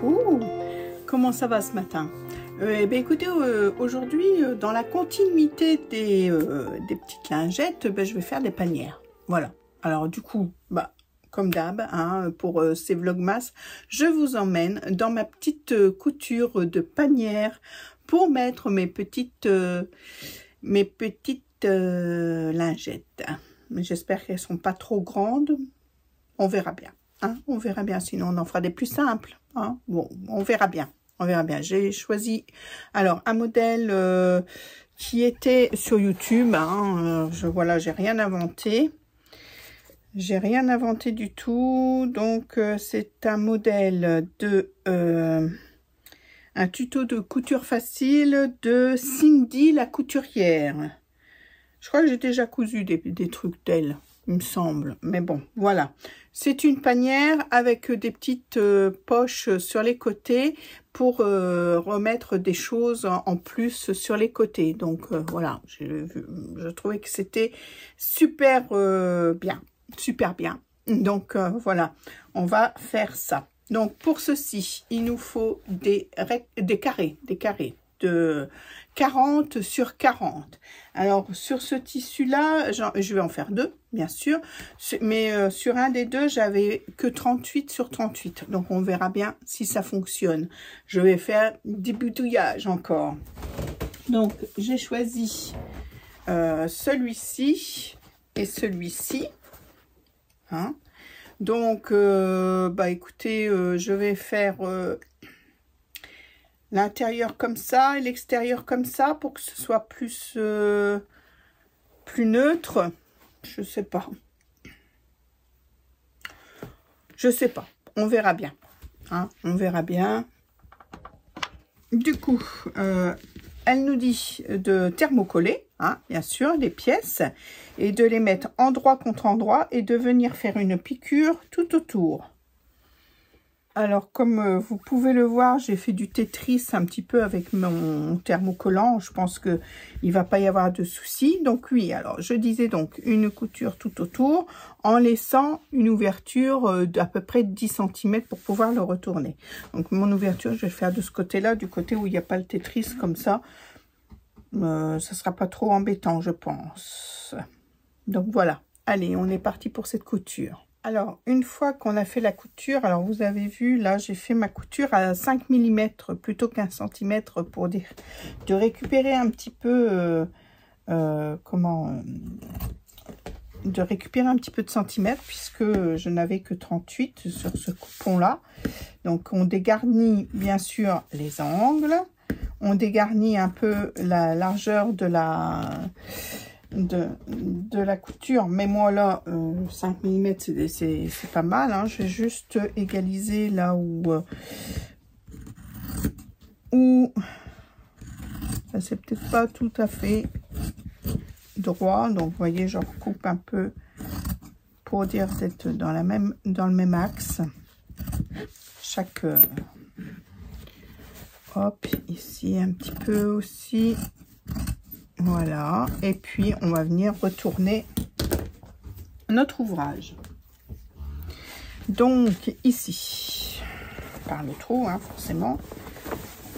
Coucou, comment ça va ce matin? Eh bien, écoutez, aujourd'hui, dans la continuité des petites lingettes, je vais faire des panières. Voilà. Alors du coup, comme d'hab, hein, pour ces vlogmas, je vous emmène dans ma petite couture de panière pour mettre mes petites lingettes. J'espère qu'elles sont pas trop grandes. On verra bien. Hein, on verra bien, sinon on en fera des plus simples. Hein. Bon, on verra bien. On verra bien. J'ai choisi alors un modèle qui était sur YouTube. Hein, voilà, j'ai rien inventé. J'ai rien inventé du tout. Donc c'est un modèle de un tuto de couture facile de Cindy la couturière. Je crois que j'ai déjà cousu des trucs d'elle, il me semble. Mais bon, voilà. C'est une panière avec des petites poches sur les côtés pour remettre des choses en plus sur les côtés. Donc voilà, je trouvais que c'était super bien. Super bien. Donc voilà, on va faire ça. Donc pour ceci, il nous faut des carrés de 40 sur 40. Alors sur ce tissu là, je vais en faire deux bien sûr, mais sur un des deux j'avais que 38 sur 38, donc on verra bien si ça fonctionne. Je vais faire des boutouillages encore. Donc j'ai choisi celui-ci et celui-ci, hein. Donc écoutez, je vais faire l'intérieur comme ça et l'extérieur comme ça pour que ce soit plus neutre. Je sais pas, on verra bien, hein, on verra bien. Du coup elle nous dit de thermocoller, hein, bien sûr, les pièces et de les mettre endroit contre endroit et de venir faire une piqûre tout autour. Alors, comme vous pouvez le voir, j'ai fait du Tetris un petit peu avec mon thermocollant. Je pense qu'il ne va pas y avoir de soucis. Donc oui, alors je disais donc une couture tout autour en laissant une ouverture d'à peu près 10 cm pour pouvoir le retourner. Donc mon ouverture, je vais faire de ce côté-là, du côté où il n'y a pas le Tetris comme ça. Ça sera pas trop embêtant, je pense. Donc voilà. Allez, on est parti pour cette couture. Alors, une fois qu'on a fait la couture, alors vous avez vu, là, j'ai fait ma couture à 5 mm plutôt qu'1 cm pour dire de récupérer un petit peu, de récupérer un petit peu de centimètres puisque je n'avais que 38 sur ce coupon-là. Donc, on dégarnit bien sûr les angles, on dégarnit un peu la largeur de la couture, mais moi là 5 mm c'est pas mal, hein. Je vais juste égaliser là où ça c'est peut-être pas tout à fait droit, donc vous voyez je recoupe un peu pour dire d'être dans le même axe. Chaque hop, ici un petit peu aussi. Voilà, et puis on va venir retourner notre ouvrage. Donc ici, par le trou, hein, forcément,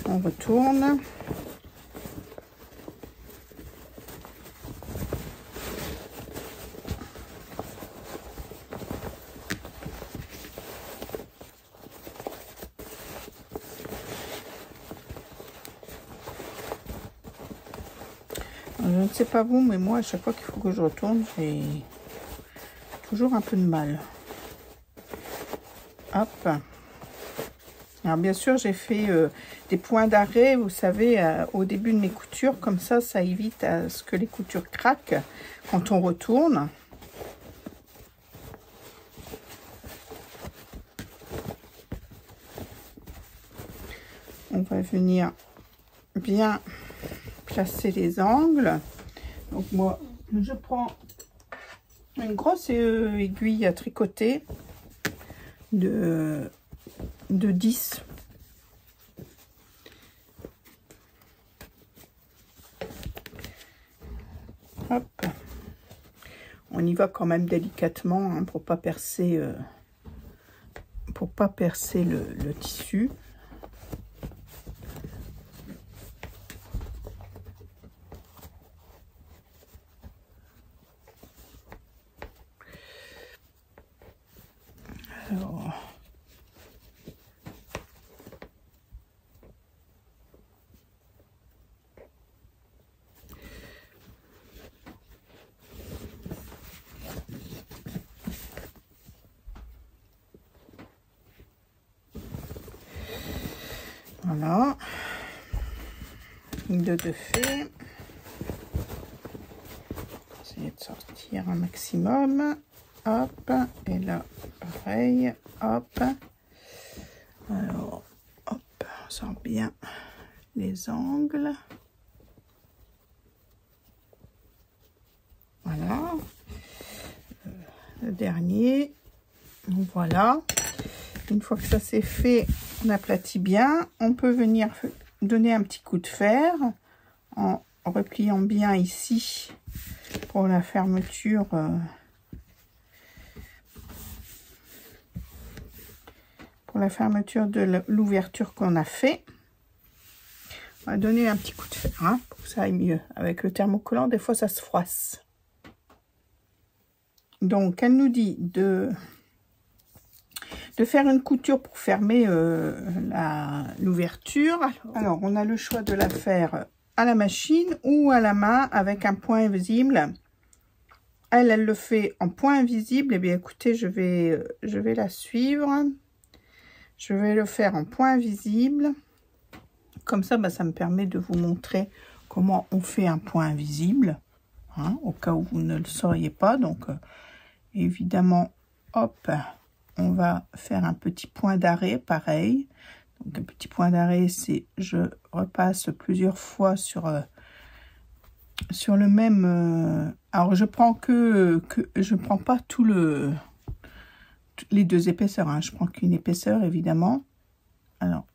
on retourne. Je ne sais pas vous, mais moi, à chaque fois qu'il faut que je retourne, j'ai toujours un peu de mal. Hop. Alors, bien sûr, j'ai fait des points d'arrêt, vous savez, au début de mes coutures. Comme ça, ça évite à ce que les coutures craquent quand on retourne. On va venir bien placer les angles. Donc moi je prends une grosse aiguille à tricoter de 10. Hop, on y va quand même délicatement, hein, pour pas percer le tissu. Alors, voilà, de fait. Essayer de sortir un maximum. Hop, et là, pareil, hop. Alors, hop, on sort bien les angles. Voilà. Le dernier. Donc voilà. Une fois que ça c'est fait, on aplatit bien. On peut venir donner un petit coup de fer en repliant bien ici pour la fermeture. Pour la fermeture de l'ouverture qu'on a fait. On va donner un petit coup de fer hein, pour que ça aille mieux. Avec le thermocollant, des fois ça se froisse. Donc elle nous dit de faire une couture pour fermer l'ouverture. Alors on a le choix de la faire à la machine ou à la main avec un point invisible. Elle le fait en point invisible. Eh bien écoutez, je vais la suivre. Je vais le faire en point invisible. Comme ça, ça me permet de vous montrer comment on fait un point invisible. Hein, au cas où vous ne le sauriez pas. Donc, évidemment, hop, on va faire un petit point d'arrêt, pareil. Donc, un petit point d'arrêt, c'est je repasse plusieurs fois sur le même... alors, je prends je prends pas les deux épaisseurs, hein. Je prends qu'une épaisseur évidemment. Alors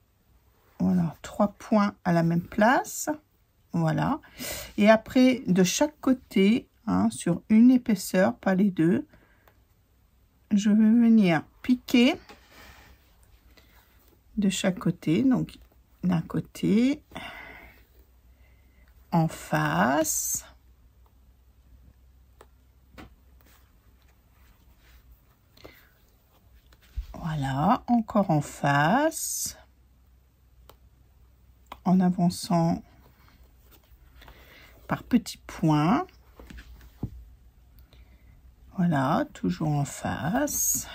voilà, 3 points à la même place, voilà. Et après de chaque côté, hein, sur une épaisseur, pas les deux, je vais venir piquer de chaque côté. Donc d'un côté, en face. Voilà, encore en face, en avançant par petits points. Voilà, toujours en face.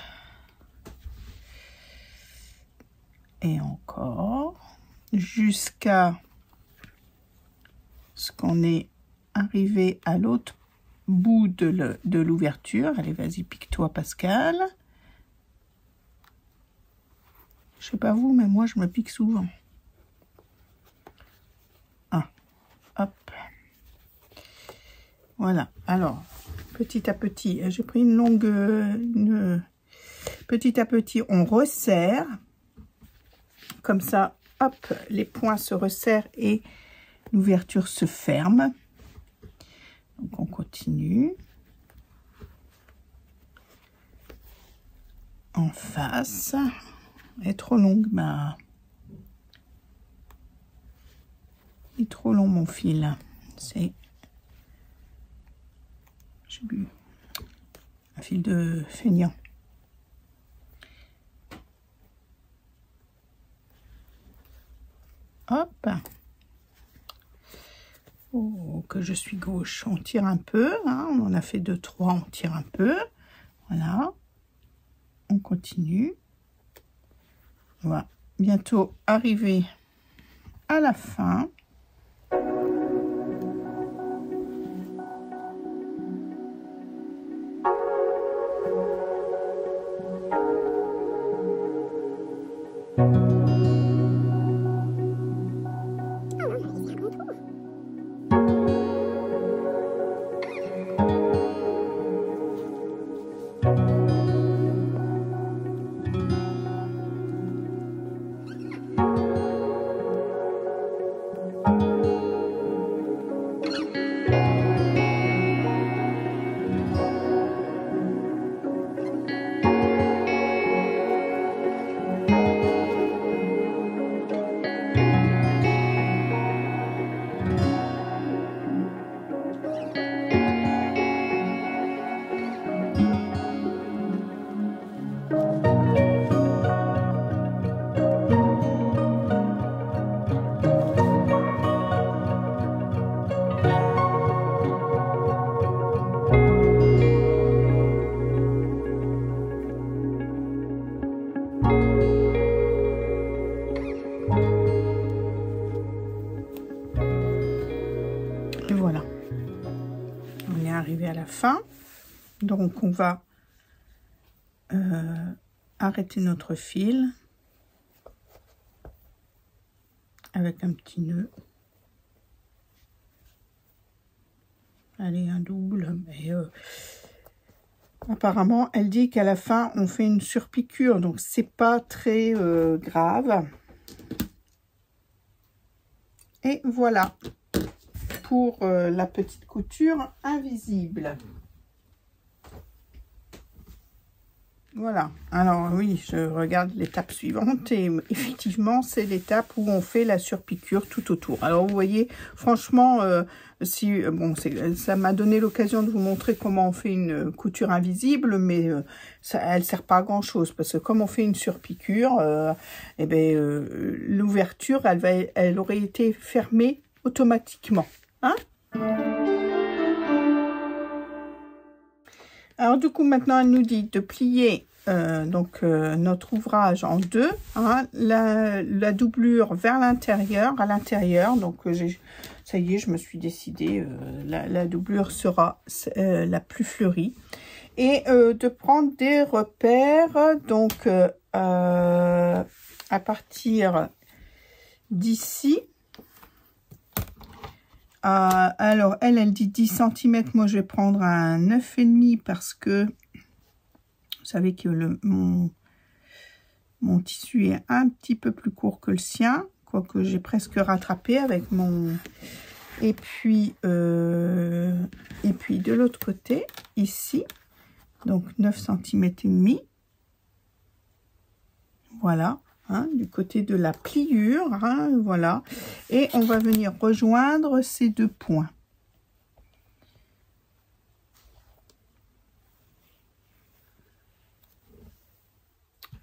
Et encore, jusqu'à ce qu'on est arrivé à l'autre bout de l'ouverture. Allez, vas-y, pique-toi, Pascal. Je sais pas vous, mais moi, je me pique souvent. Ah, hop. Voilà. Alors, petit à petit, j'ai pris une longue... petit à petit, on resserre. Comme ça, hop, les points se resserrent et l'ouverture se ferme. Donc, on continue. En face... Elle est trop longue, il est trop long mon fil. C'est... J'ai bu un fil de feignant. Hop. Oh, que je suis gauche. On tire un peu. Hein, on en a fait 2, 3. On tire un peu. Voilà. On continue. On va bientôt arriver à la fin. fin. Donc on va arrêter notre fil avec un petit nœud. Allez, un double, mais apparemment elle dit qu'à la fin on fait une surpiqûre, donc c'est pas très grave. Et voilà pour la petite couture invisible. Voilà, alors oui, je regarde l'étape suivante et effectivement c'est l'étape où on fait la surpiqûre tout autour. Alors vous voyez, franchement, bon, ça m'a donné l'occasion de vous montrer comment on fait une couture invisible, mais elle sert pas à grand chose parce que comme on fait une surpiqûre, l'ouverture elle aurait été fermée automatiquement, hein. Alors du coup maintenant elle nous dit de plier notre ouvrage en deux, hein, la doublure vers l'intérieur, à l'intérieur. Donc ça y est, je me suis décidée, la doublure sera la plus fleurie. Et de prendre des repères, donc à partir d'ici. Alors elle dit 10 cm, moi je vais prendre un 9,5 parce que vous savez que mon tissu est un petit peu plus court que le sien, quoique j'ai presque rattrapé avec mon... Et puis de l'autre côté, ici, donc 9 cm et demi, voilà. Hein, du côté de la pliure, hein, voilà, et on va venir rejoindre ces deux points.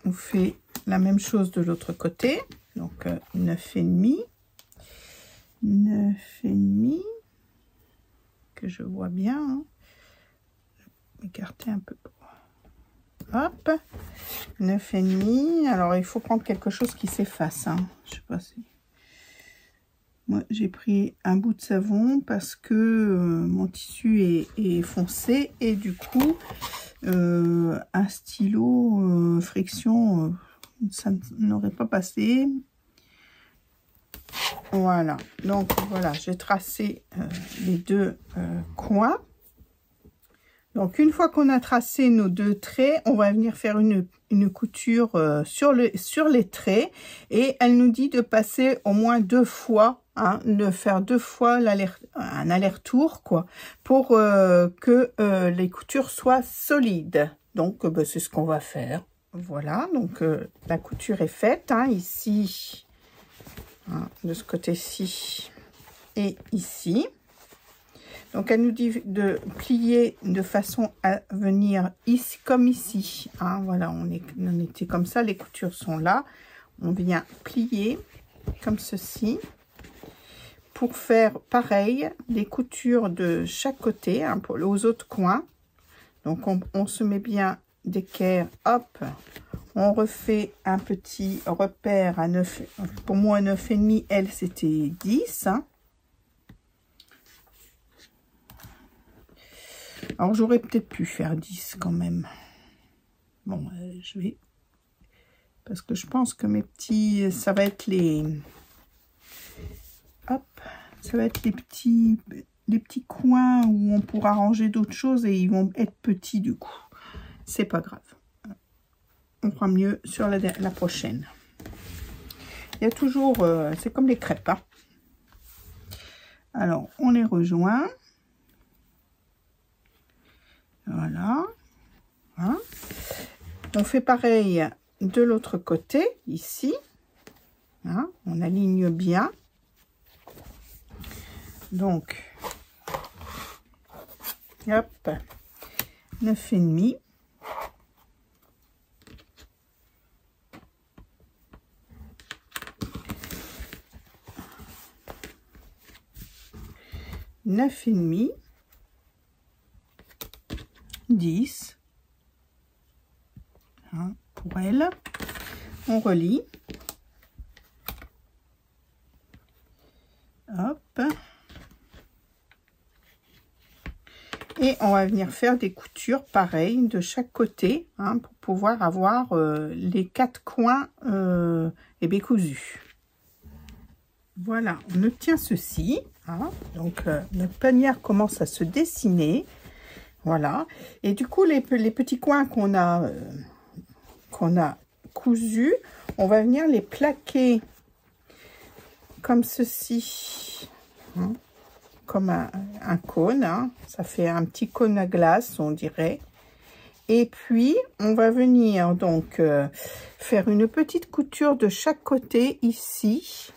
On fait la même chose de l'autre côté, donc 9,5, 9,5, que je vois bien, hein. Écarter un peu. Hop, 9,5. Alors il faut prendre quelque chose qui s'efface, hein. Je sais pas si... Moi j'ai pris un bout de savon parce que mon tissu est foncé et du coup un stylo friction ça n'aurait pas passé. Voilà, donc voilà, j'ai tracé les deux coins. Donc, une fois qu'on a tracé nos deux traits, on va venir faire une couture sur les traits. Et elle nous dit de passer au moins 2 fois, hein, de faire 2 fois un aller-retour, quoi, pour que les coutures soient solides. Donc, c'est ce qu'on va faire. Voilà, donc la couture est faite, hein, ici, hein, de ce côté-ci et ici. Donc, elle nous dit de plier de façon à venir ici, comme ici. Hein, voilà, on était comme ça, les coutures sont là. On vient plier comme ceci pour faire pareil, les coutures de chaque côté, hein, aux autres coins. Donc, on se met bien d'équerre, hop. On refait un petit repère à 9, pour moi 9,5, elle c'était 10. Hein. Alors, j'aurais peut-être pu faire 10 quand même. Bon, je vais... Parce que je pense que mes petits... Ça va être les... Hop. Ça va être les petits coins où on pourra ranger d'autres choses et ils vont être petits du coup. C'est pas grave. On fera mieux sur la prochaine. Il y a toujours... c'est comme les crêpes. Hein. Alors, on les rejoint. Voilà. Hein. On fait pareil de l'autre côté, ici. Hein. On aligne bien. Donc, hop, 9,5. Neuf et demi, 10, hein, pour elle. On relie. Hop. Et on va venir faire des coutures pareilles de chaque côté, hein, pour pouvoir avoir les 4 coins et bien cousus. Voilà, on obtient ceci. Hein, donc notre panière commence à se dessiner. Voilà. Et du coup, les petits coins qu'on a cousus, on va venir les plaquer comme ceci. Hein, comme un cône. Hein, ça fait un petit cône à glace, on dirait. Et puis, on va venir donc faire une petite couture de chaque côté ici.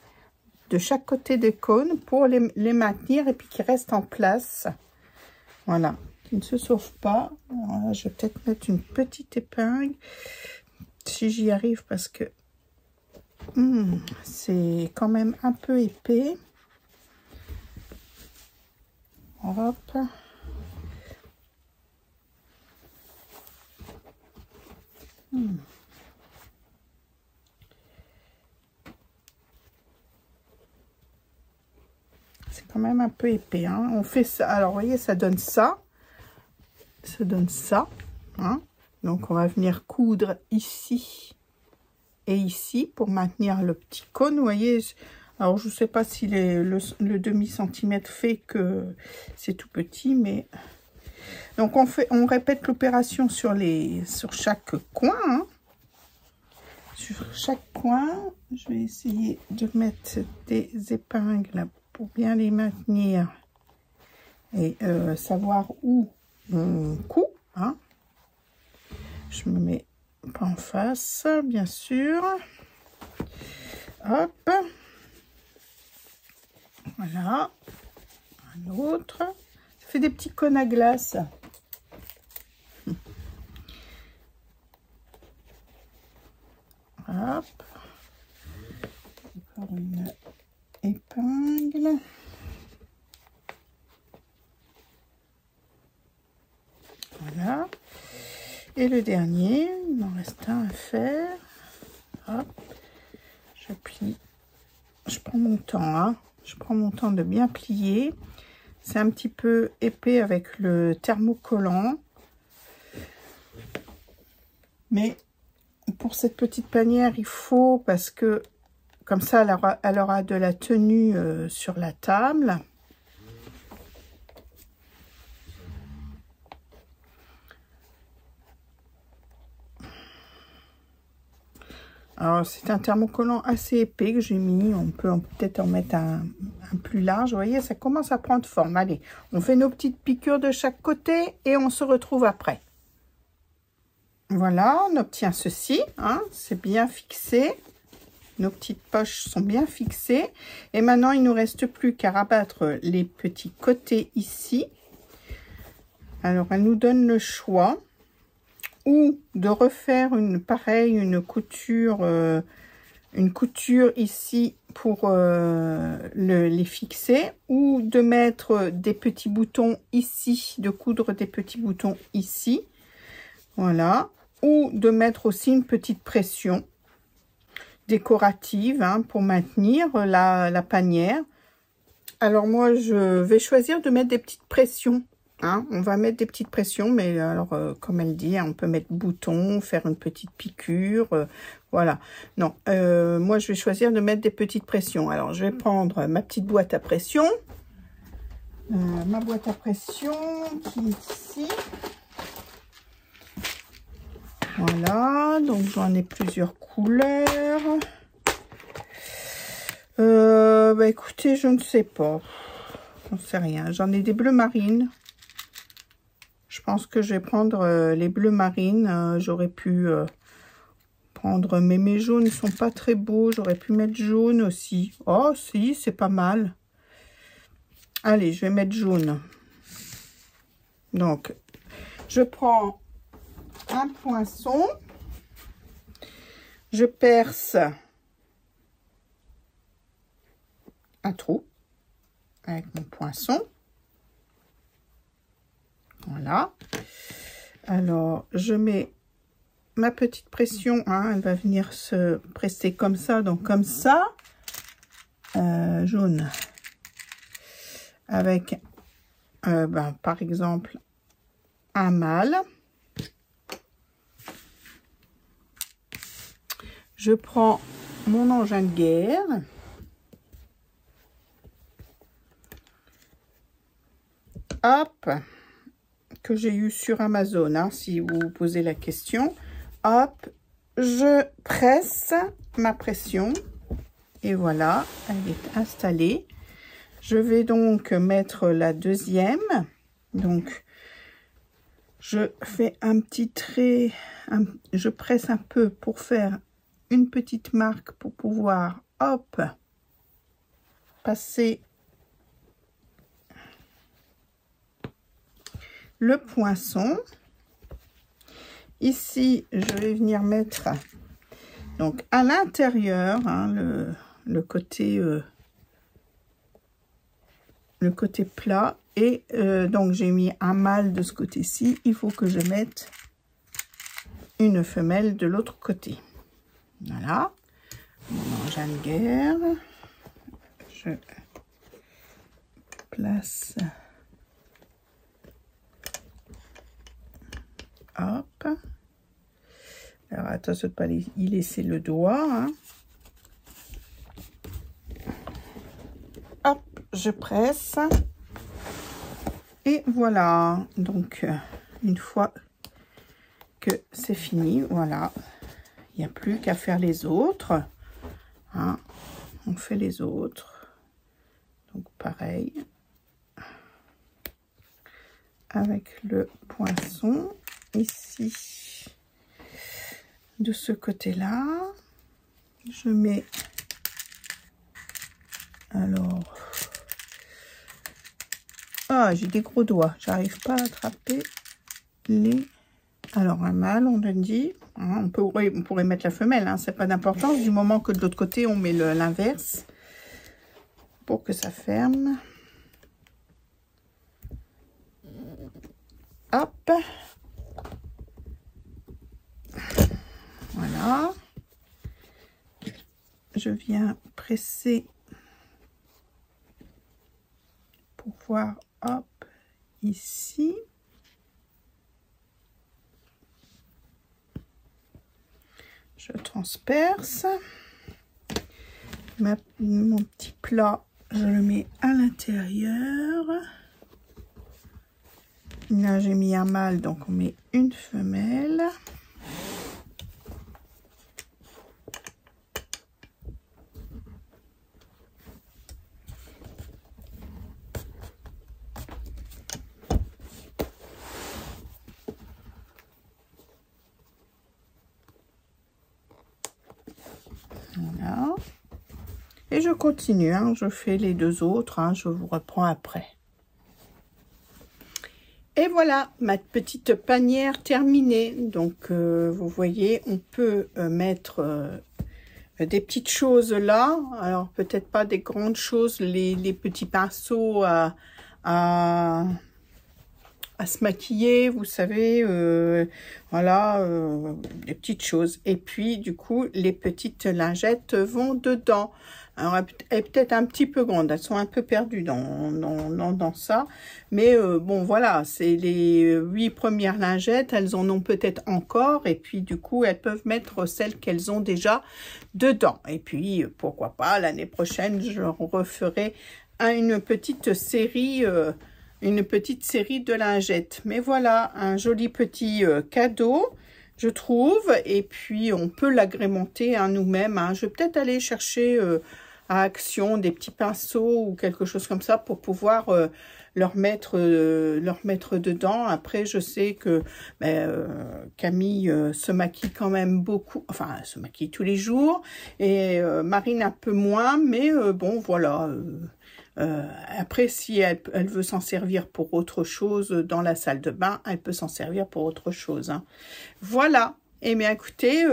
De chaque côté des cônes pour les maintenir et puis qu'ils restent en place. Voilà, qui ne se sauvent pas. Alors là, je vais peut-être mettre une petite épingle si j'y arrive parce que c'est quand même un peu épais. Hop. C'est quand même un peu épais. Hein. On fait ça. Alors, vous voyez, ça donne ça. Ça donne ça. Hein. Donc, on va venir coudre ici et ici pour maintenir le petit cône. Vous voyez, alors je ne sais pas si le demi-centimètre fait que c'est tout petit, mais... Donc, on répète l'opération sur chaque coin. Hein. Sur chaque coin, je vais essayer de mettre des épingles là pour bien les maintenir et savoir où on coupe. Hein. Je me mets pas en face, bien sûr. Hop. Voilà. Un autre. Ça fait des petits cônes à glace. Hop. Encore une épingle. Voilà. Et le dernier, il m'en reste un à faire. Hop. Je plie. Je prends mon temps, hein. Je prends mon temps de bien plier. C'est un petit peu épais avec le thermocollant. Mais pour cette petite panière, il faut, parce que comme ça, elle aura de la tenue sur la table. Alors, c'est un thermocollant assez épais que j'ai mis. On peut peut-être en mettre un plus large. Vous voyez, ça commence à prendre forme. Allez, on fait nos petites piqûres de chaque côté et on se retrouve après. Voilà, on obtient ceci. Hein, c'est bien fixé. Nos petites poches sont bien fixées. Et maintenant, il ne nous reste plus qu'à rabattre les petits côtés ici. Alors, elle nous donne le choix. Ou de refaire une couture ici pour les fixer, ou de mettre des petits boutons ici, de coudre des petits boutons ici, voilà, ou de mettre aussi une petite pression décorative, hein, pour maintenir la panière. Alors moi je vais choisir de mettre des petites pressions. Hein, on va mettre des petites pressions, mais alors, comme elle dit, hein, on peut mettre bouton, faire une petite piqûre, voilà. Non, moi, je vais choisir de mettre des petites pressions. Alors, je vais prendre ma petite boîte à pression. Ma boîte à pression qui est ici. Voilà, donc j'en ai plusieurs couleurs. Bah, écoutez, je ne sais pas. J'en sais rien. J'en ai des bleus marines. Je pense que je vais prendre les bleus marines. J'aurais pu prendre... Mais mes jaunes ne sont pas très beaux. J'aurais pu mettre jaune aussi. Oh, si, c'est pas mal. Allez, je vais mettre jaune. Donc, je prends un poinçon. Je perce un trou avec mon poinçon. Voilà. Alors, je mets ma petite pression. Hein, elle va venir se presser comme ça. Donc, comme ça. Jaune. Avec, par exemple, un mâle. Je prends mon engin de guerre. Hop, que j'ai eu sur Amazon, hein, si vous vous posez la question. Hop, je presse ma pression. Et voilà, elle est installée. Je vais donc mettre la deuxième. Donc, je fais un petit trait, je presse un peu pour faire une petite marque pour pouvoir, hop, passer le poinçon. Ici, je vais venir mettre donc à l'intérieur, hein, le côté plat, et donc j'ai mis un mâle de ce côté-ci. Il faut que je mette une femelle de l'autre côté. Voilà, mon engin de guerre, je place, hop, alors attention de ne pas y laisser le doigt, hein. Hop, je presse, et voilà, donc une fois que c'est fini, voilà. Il n'y a plus qu'à faire les autres. Hein. On fait les autres. Donc pareil. Avec le poinçon. Ici. De ce côté-là. Je mets... Alors... Ah, j'ai des gros doigts. J'arrive pas à attraper les... Alors, un mâle, on a dit. Hein, on pourrait mettre la femelle, hein, c'est pas d'importance, du moment que de l'autre côté, on met l'inverse pour que ça ferme. Hop. Voilà. Je viens presser pour voir, hop, ici. Je transperce. Mon petit plat, je le mets à l'intérieur. Là, j'ai mis un mâle, donc on met une femelle. Voilà. Et je continue, hein, je fais les deux autres, hein, je vous reprends après. Et voilà, ma petite panière terminée. Donc, vous voyez, on peut mettre des petites choses là. Alors, peut-être pas des grandes choses, les petits pinceaux à se maquiller, vous savez, voilà, des petites choses. Et puis, du coup, les petites lingettes vont dedans. Alors, elle est peut-être un petit peu grande, elles sont un peu perdues dans ça. Mais bon, voilà, c'est les 8 premières lingettes, elles en ont peut-être encore. Et puis, du coup, elles peuvent mettre celles qu'elles ont déjà dedans. Et puis, pourquoi pas, l'année prochaine, je referai une petite série de lingettes. Mais voilà, un joli petit cadeau, je trouve. Et puis, on peut l'agrémenter hein, nous-mêmes. Hein. Je vais peut-être aller chercher à Action des petits pinceaux ou quelque chose comme ça pour pouvoir leur mettre dedans. Après, je sais que Camille se maquille quand même beaucoup. Enfin, elle se maquille tous les jours. Et Marine un peu moins. Mais bon, voilà... après, si elle veut s'en servir pour autre chose dans la salle de bain, elle peut s'en servir pour autre chose. Hein. Voilà. Eh bien, écoutez,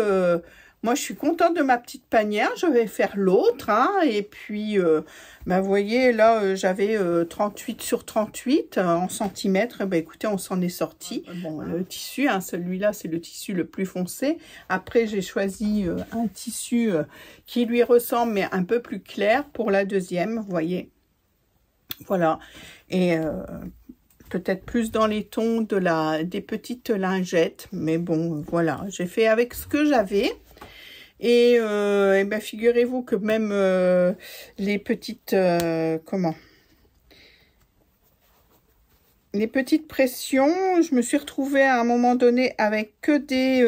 moi, je suis contente de ma petite panière. Je vais faire l'autre. Hein, et puis, vous voyez, là, j'avais 38 sur 38 en centimètres. Ben, écoutez, on s'en est sorti. Bon, le tissu, hein, celui-là, c'est le tissu le plus foncé. Après, j'ai choisi un tissu qui lui ressemble, mais un peu plus clair pour la deuxième, vous voyez. Voilà, et peut-être plus dans les tons des petites lingettes. Mais bon, voilà, j'ai fait avec ce que j'avais. Et ben, figurez-vous que même les petites... les petites pressions, je me suis retrouvée à un moment donné avec que des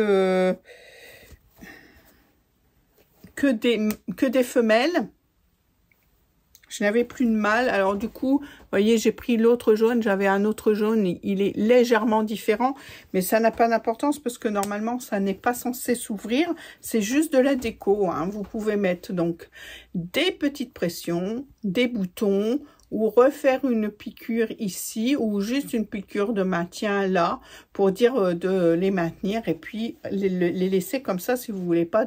femelles. Je n'avais plus de mâle. Alors du coup, vous voyez, j'ai pris l'autre jaune. J'avais un autre jaune. Il est légèrement différent. Mais ça n'a pas d'importance parce que normalement, ça n'est pas censé s'ouvrir. C'est juste de la déco, hein. Vous pouvez mettre donc des petites pressions, des boutons, ou refaire une piqûre ici, ou juste une piqûre de maintien là, pour dire de les maintenir, et puis les laisser comme ça si vous voulez pas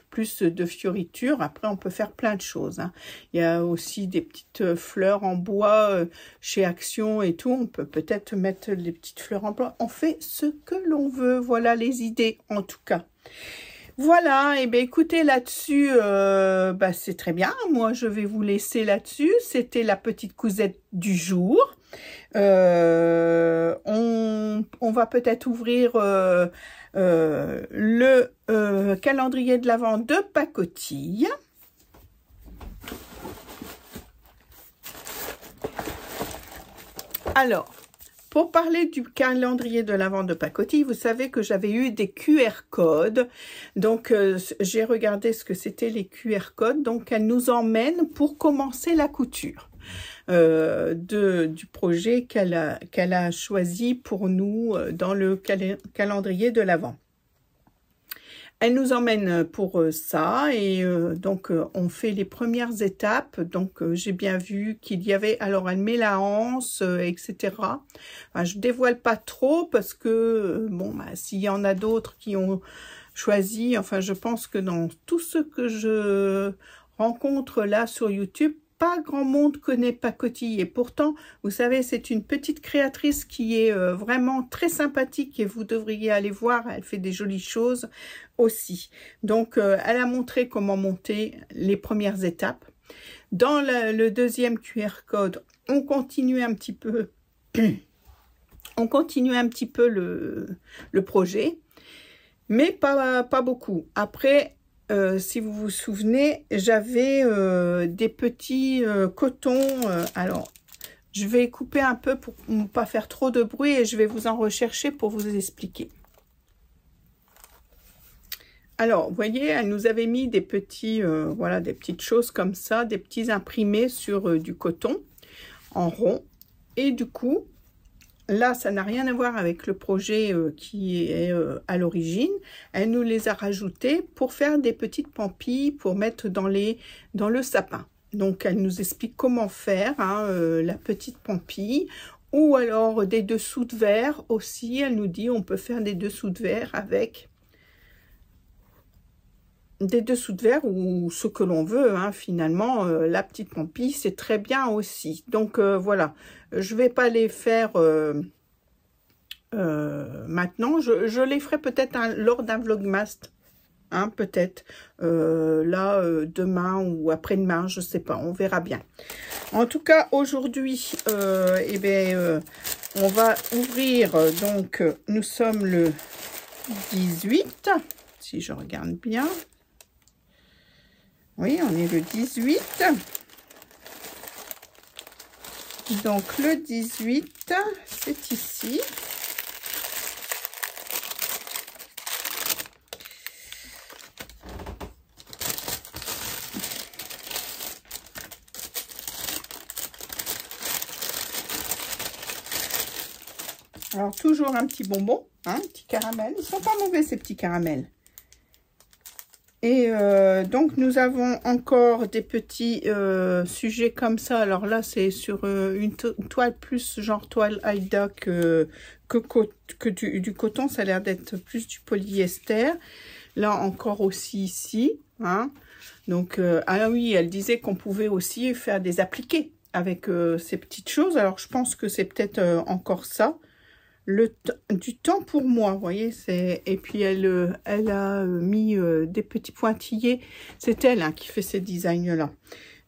plus de fioritures. Après, on peut faire plein de choses, hein. Il y a aussi des petites fleurs en bois chez Action et tout. On peut peut-être mettre des petites fleurs en bois. On fait ce que l'on veut. Voilà les idées, en tout cas. Voilà, et bien écoutez, là-dessus, bah, c'est très bien. Moi, je vais vous laisser là-dessus. C'était la petite cousette du jour. On va peut-être ouvrir le calendrier de l'Avent de pacotille. Alors, pour parler du calendrier de l'Avent de pacotille, vous savez que j'avais eu des QR codes. Donc, j'ai regardé ce que c'était les QR codes. Donc, elles nous emmènent pour commencer la couture du projet qu'elle a choisi pour nous dans le calendrier de l'Avent. Elle nous emmène pour ça et donc on fait les premières étapes. Donc j'ai bien vu qu'il y avait, alors elle met la anse, etc. Enfin, je dévoile pas trop parce que bon, bah, s'il y en a d'autres qui ont choisi, enfin je pense que dans tout ce que je rencontre là sur YouTube, pas grand monde connaît pacotille, et pourtant, vous savez, c'est une petite créatrice qui est vraiment très sympathique et vous devriez aller voir, elle fait des jolies choses aussi. Donc, elle a montré comment monter les premières étapes. Dans le deuxième QR code, on continue un petit peu, le projet, mais pas beaucoup. Après, si vous vous souvenez, j'avais des petits cotons. Alors, je vais couper un peu pour ne pas faire trop de bruit et je vais vous en rechercher pour vous expliquer. Alors, vous voyez, elle nous avait mis des petits, voilà, des petites choses comme ça, des petits imprimés sur du coton en rond. Et du coup, là, ça n'a rien à voir avec le projet qui est à l'origine. Elle nous les a rajoutés pour faire des petites pampilles pour mettre dans le sapin. Donc, elle nous explique comment faire hein, la petite pampille. Ou alors des dessous de verre aussi. Elle nous dit on peut faire des dessous de verre avec des dessous de verre ou ce que l'on veut. Hein, finalement, la petite pampille, c'est très bien aussi. Donc, voilà. Je ne vais pas les faire maintenant. Je les ferai peut-être lors d'un vlogmas. Hein, peut-être là, demain ou après-demain. Je ne sais pas. On verra bien. En tout cas, aujourd'hui, eh bien, on va ouvrir. Donc, nous sommes le 18. Si je regarde bien. Oui, on est le 18. Donc, le 18, c'est ici. Alors, toujours un petit bonbon, hein, un petit caramel. Ils sont pas mauvais, ces petits caramels. Et donc, nous avons encore des petits sujets comme ça. Alors là, c'est sur une toile plus genre toile Aïda que du coton. Ça a l'air d'être plus du polyester. Là, encore aussi ici. Hein. Donc, ah oui, elle disait qu'on pouvait aussi faire des appliqués avec ces petites choses. Alors, je pense que c'est peut-être encore ça. Du temps pour moi, vous voyez, et puis elle a mis des petits pointillés. C'est elle hein, qui fait ces designs là.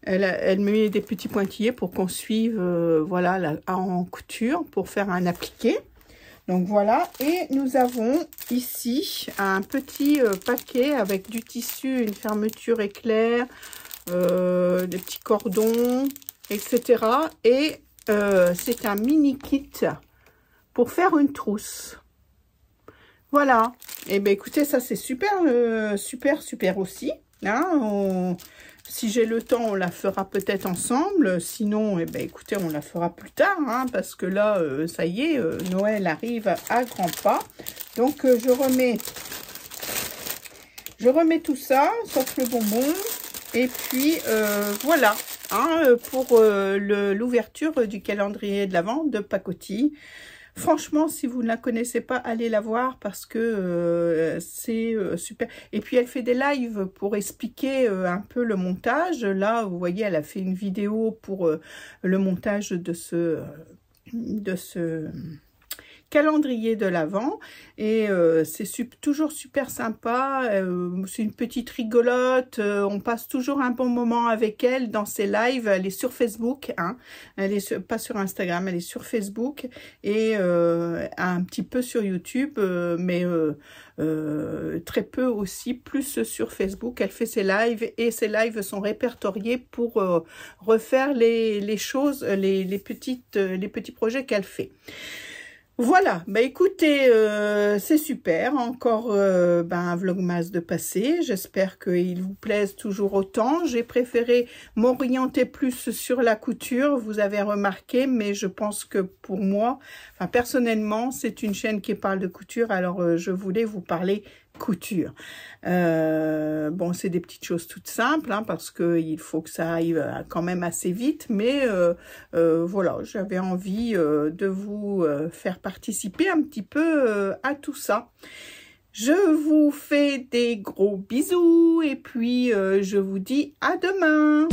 Elle me met des petits pointillés pour qu'on suive, voilà, en couture pour faire un appliqué. Donc voilà, et nous avons ici un petit paquet avec du tissu, une fermeture éclair, des petits cordons, etc. Et c'est un mini kit pour faire une trousse. Voilà. Et bien écoutez, ça c'est super, super aussi. Hein, si j'ai le temps, on la fera peut-être ensemble. Sinon, eh ben, écoutez, on la fera plus tard. Hein, parce que là, ça y est, Noël arrive à grands pas. Donc, je remets tout ça, sauf le bonbon. Et puis, voilà. Hein, pour l'ouverture du calendrier de l'Avent de Pacotille. Franchement, si vous ne la connaissez pas, allez la voir parce que c'est super. Et puis, elle fait des lives pour expliquer un peu le montage. Là, vous voyez, elle a fait une vidéo pour le montage de ce calendrier de l'Avent et c'est toujours super sympa, c'est une petite rigolote, on passe toujours un bon moment avec elle dans ses lives. Elle est sur Facebook, hein, elle est pas sur Instagram, elle est sur Facebook et un petit peu sur YouTube, mais très peu aussi, plus sur Facebook. Elle fait ses lives et ses lives sont répertoriés pour refaire les choses, les petits projets qu'elle fait. Voilà, bah écoutez, c'est super, encore un vlogmas de passé, j'espère qu'il vous plaise toujours autant. J'ai préféré m'orienter plus sur la couture, vous avez remarqué, mais je pense que pour moi, enfin personnellement, c'est une chaîne qui parle de couture, alors je voulais vous parler couture. Bon, c'est des petites choses toutes simples, hein, parce qu'il faut que ça aille quand même assez vite, mais voilà, j'avais envie de vous faire participer un petit peu à tout ça. Je vous fais des gros bisous et puis je vous dis à demain.